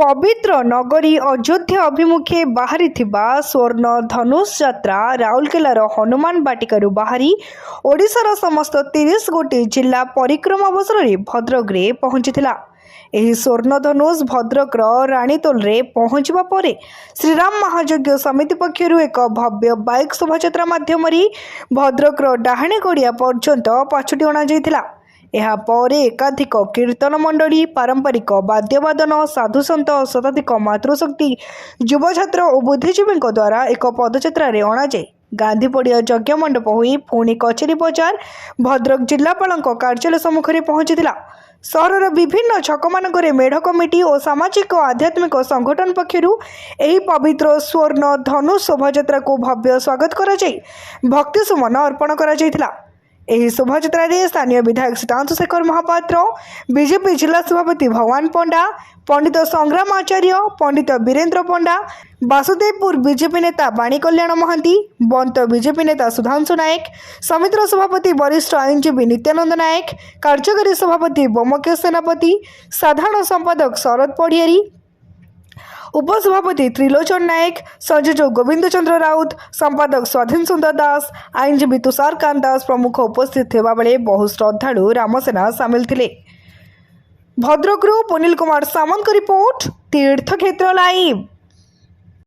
पवित्र नगरी अयोध्या अभिमुखे बाहरी स्वर्ण धनुष यात्रा राउरकेलार हनुमान बाटिकार बाहरी ओडिशार समस्त 30 गोटी जिला परिक्रमा अवसर में भद्रक रे पहुंचीथिला। एही स्वर्ण धनुष भद्रक राणीतोल रे पहुंचवा परे श्रीराम महायज्ञ समिति पक्षरु एक भव्य बाइक शोभायात्रा माध्यम भद्रक डाहाणी गड़िया पर्यंत पाछुटी अणा जाइथिला। ଏହା ପରେ ଏକାଧିକ କୀର୍ତ୍ତନ ମଣ୍ଡଳୀ ପାରମ୍ପରିକ ବାଦ୍ୟବାଦନ ସାଧୁସନ୍ଥ ଶତାଧିକ ମାତୃଶକ୍ତି ଯୁବଛାତ୍ର ଓ ବୁଦ୍ଧିଜୀବୀଙ୍କ ଦ୍ୱାରା ଏକ ପଦଯାତ୍ରାରେ ଅଣାଯାଇ ଗାନ୍ଧୀ ପଡ଼ିଆ ଯଜ୍ଞ ମଣ୍ଡପ ହୋଇ ପୁଣି କଚେରୀ ବଜାର ଭଦ୍ରକ ଜିଲ୍ଲାପାଳଙ୍କ କାର୍ଯ୍ୟାଳୟ ସମ୍ମୁଖରେ ପହଞ୍ଚିଥିଲା। ସହରର ବିଭିନ୍ନ ଛକମାନଙ୍କରେ ମେଢ଼ କମିଟି ଓ ସାମାଜିକ ଆଧ୍ୟାତ୍ମିକ ସଂଗଠନ ପକ୍ଷରୁ ଏହି ପବିତ୍ର ସ୍ୱର୍ଣ୍ଣ ଧନୁଷ ଶୋଭାଯାତ୍ରାକୁ ଭବ୍ୟ ସ୍ୱାଗତ କରାଯାଇ ଭକ୍ତି ସୁମନ ଅର୍ପଣ କରାଯାଇଥିଲା। ଏହି ଶୋଭାଯାତ୍ରାରେ ସ୍ଥାନୀୟ ବିଧାୟକ ସିଦ୍ଧାନ୍ତ ଶେଖର ମହାପାତ୍ର, ବିଜେପି ଜିଲ୍ଲା ସଭାପତି ଭଗବାନ ପଣ୍ଡା, पंडित संग्राम आचार्य, पंडित वीरेन्द्र पंडा, बासुदेवपुर बीजेपी नेता बाणी कल्याण महांती, बंत बीजेपी नेता सुधांशु नायक, समितिर सभापति वरिष्ठ आईनजीवी नित्यानंद नायक, कार्यकारी सभापति बोमकेश सेनापति, साधारण संपादक शरद पढ़ियारी, उपसभापति त्रिलोचन नायक, संयोजक गोविंद चंद्र राउत, संपादक स्वाधीन सुंदर दास, आईनजीवी तुषारकांत दास प्रमुख उपस्थित होगा बेले बहु श्रद्धालु रामसेना सामिल थिले। भद्रकरू पुनील कुमार सामंत रिपोर्ट, तीर्थक्षेत्र लाइव।